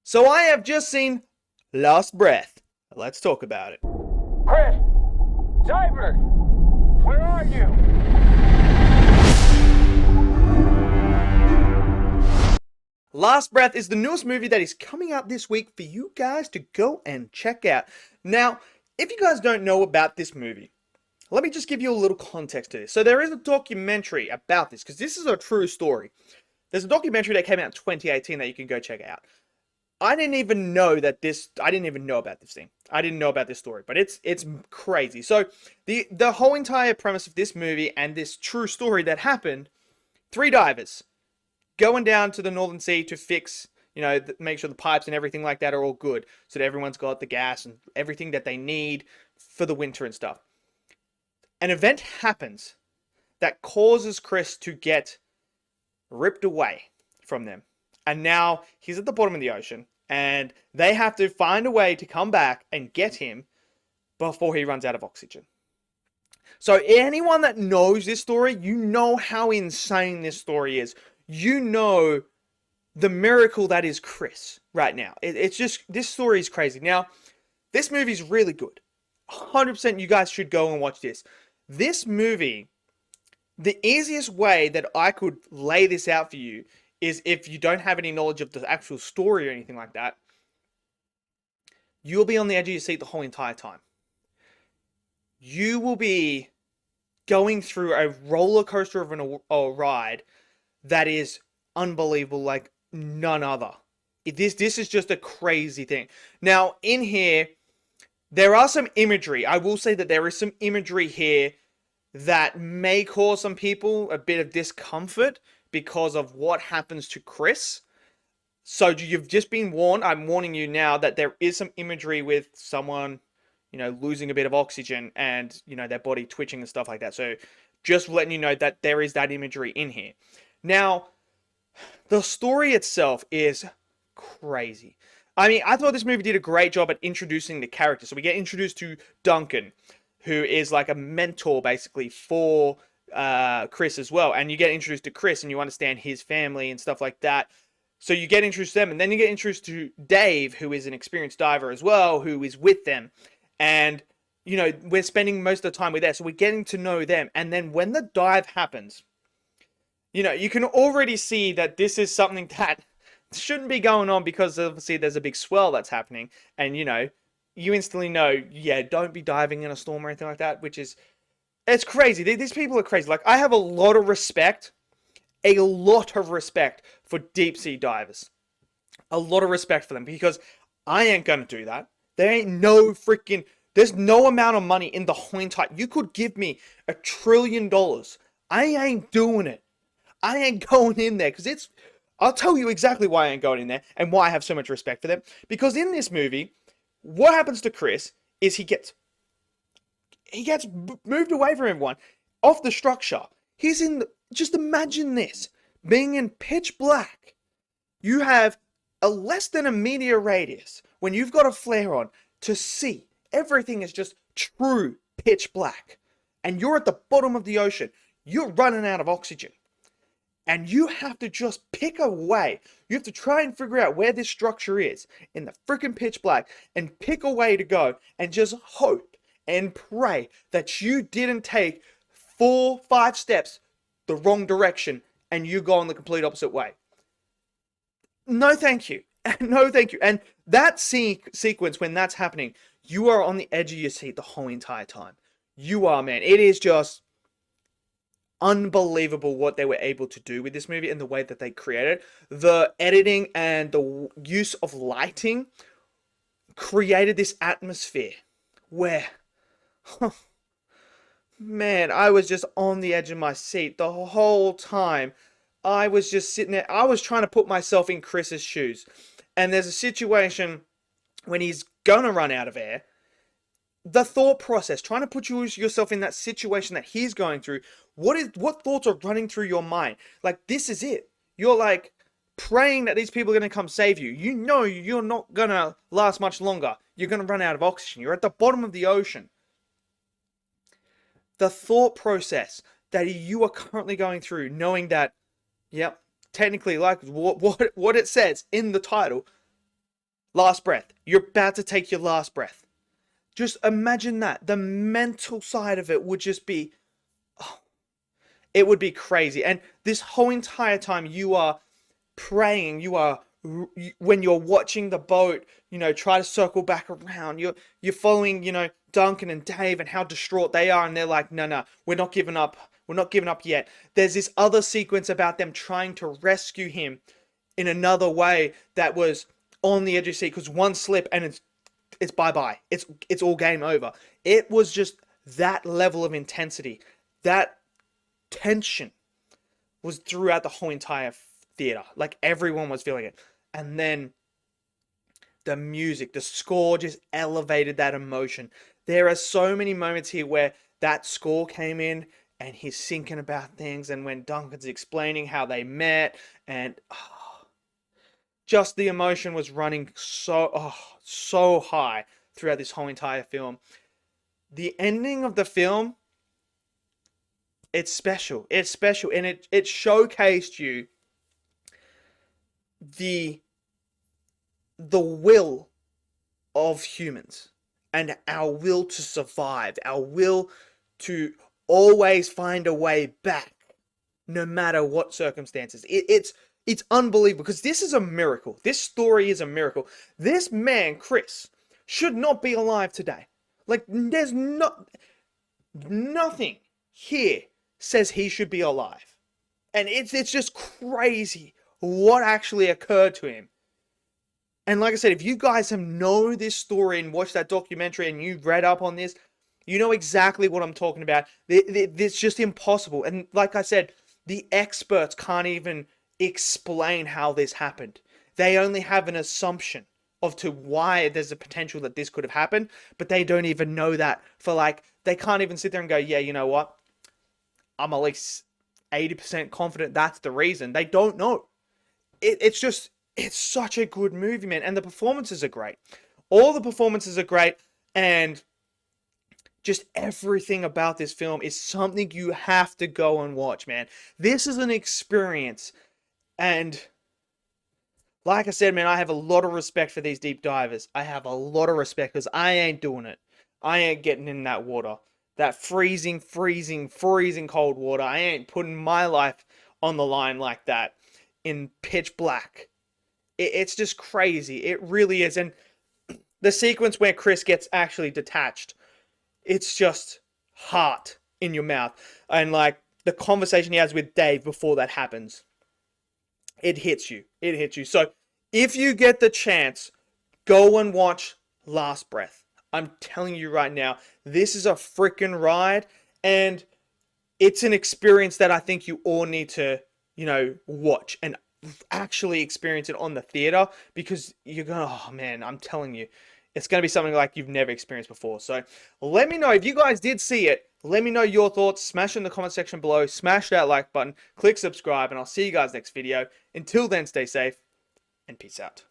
So I have just seen Last Breath. Let's talk about it. Chris! Diver! Where are you? Last Breath is the newest movie that is coming out this week for you guys to go and check out. Now, if you guys don't know about this movie, let me just give you a little context to this. So there is a documentary about this, because this is a true story. There's a documentary that came out in 2018 that you can go check out. I didn't even know about this thing. I didn't know about this story, but it's crazy. So the whole entire premise of this movie and this true story that happened, three divers going down to the Northern Sea to fix, make sure the pipes and everything like that are all good, so that everyone's got the gas and everything that they need for the winter and stuff. An event happens that causes Chris to get ripped away from them. And now he's at the bottom of the ocean, and they have to find a way to come back and get him before he runs out of oxygen. So anyone that knows this story, you know how insane this story is. You know the miracle that is Chris right now. It's just, this story is crazy. Now, this movie's really good. 100% you guys should go and watch this. This movie, the easiest way that I could lay this out for you is, if you don't have any knowledge of the actual story or anything like that, you'll be on the edge of your seat the whole entire time. You will be going through a roller coaster of a ride that is unbelievable, like none other. This is just a crazy thing. Now, in here, there are some imagery. I will say that there is some imagery here that may cause some people a bit of discomfort because of what happens to Chris. So you've just been warned. I'm warning you now that there is some imagery with someone, losing a bit of oxygen and, their body twitching and stuff like that. So just letting you know that there is that imagery in here. Now, the story itself is crazy. I mean, I thought this movie did a great job at introducing the characters. So we get introduced to Duncan, who is like a mentor basically for Chris as well. And you get introduced to Chris and you understand his family and stuff like that. So you get introduced to them, and then you get introduced to Dave, who is an experienced diver as well, who is with them. And, we're spending most of the time with them. So we're getting to know them. And then when the dive happens, you can already see that this is something that shouldn't be going on, because obviously there's a big swell that's happening. And, you instantly know, yeah, don't be diving in a storm or anything like that, it's crazy. These people are crazy. Like, I have a lot of respect for deep sea divers. A lot of respect for them, because I ain't gonna do that. There's no amount of money in the whole entire, you could give me $1 trillion. I ain't doing it. I ain't going in there, because I'll tell you exactly why I ain't going in there and why I have so much respect for them. Because in this movie, what happens to Chris is he gets moved away from everyone, off the structure. Just imagine this, being in pitch black. You have a less than a meter radius when you've got a flare on to see. Everything is just true pitch black. And you're at the bottom of the ocean. You're running out of oxygen. And you have to just pick a way. You have to try and figure out where this structure is in the freaking pitch black and pick a way to go and just hope and pray that you didn't take 4-5 steps the wrong direction and you go in the complete opposite way. No, thank you. No, thank you. And that sequence, when that's happening, you are on the edge of your seat the whole entire time. You are, man. It is just unbelievable what they were able to do with this movie and the way that they created. The editing and the use of lighting created this atmosphere where, man, I was just on the edge of my seat the whole time. I was just sitting there. I was trying to put myself in Chris's shoes. And there's a situation when he's gonna run out of air. The thought process, trying to put yourself in that situation that he's going through. What thoughts are running through your mind? Like, this is it. You're like praying that these people are going to come save you. You know you're not going to last much longer. You're going to run out of oxygen. You're at the bottom of the ocean. The thought process that you are currently going through, knowing that, yep, technically, like what it says in the title, Last breath. You're about to take your last breath. Just imagine that. The mental side of it would just be, oh, it would be crazy. And this whole entire time you are praying, when you're watching the boat, try to circle back around. You're following, Duncan and Dave and how distraught they are, and they're like, no, we're not giving up. We're not giving up yet. There's this other sequence about them trying to rescue him in another way that was on the edge of your seat, because one slip and it's bye-bye. It's all game over. It was just that level of intensity, that tension was throughout the whole entire theater. Like, everyone was feeling it. And then the music, the score just elevated that emotion. There are so many moments here where that score came in and he's thinking about things, and when Duncan's explaining how they met, and just the emotion was running so high throughout this whole entire film. The ending of the film, it's special. It's special, and it showcased you the will of humans and our will to survive, our will to always find a way back, no matter what circumstances. It's unbelievable, because this is a miracle. This story is a miracle. This man, Chris, should not be alive today. Like, there's nothing here says he should be alive. And it's just crazy what actually occurred to him. And like I said, if you guys know this story and watched that documentary and you read up on this, you know exactly what I'm talking about. It's just impossible. And like I said, the experts can't even explain how this happened. They only have an assumption of to why there's a potential that this could have happened, but they don't even know that. They can't even sit there and go, yeah, you know what? I'm at least 80% confident that's the reason. They don't know. It's such a good movie, man. And the performances are great. All the performances are great. And just everything about this film is something you have to go and watch, man. This is an experience. And like I said, man, I have a lot of respect for these deep divers. I have a lot of respect, because I ain't doing it. I ain't getting in that water. That freezing cold water. I ain't putting my life on the line like that in pitch black. It's just crazy. It really is. And the sequence where Chris gets actually detached, it's just heart in your mouth. And like the conversation he has with Dave before that happens, it hits you. It hits you. So if you get the chance, go and watch Last Breath. I'm telling you right now, this is a freaking ride, and it's an experience that I think you all need to, watch and actually experience it on the theater, because you're going, oh man, I'm telling you, it's going to be something like you've never experienced before. So let me know if you guys did see it. Let me know your thoughts. Smash in the comment section below. Smash that like button. Click subscribe, and I'll see you guys next video. Until then, stay safe and peace out.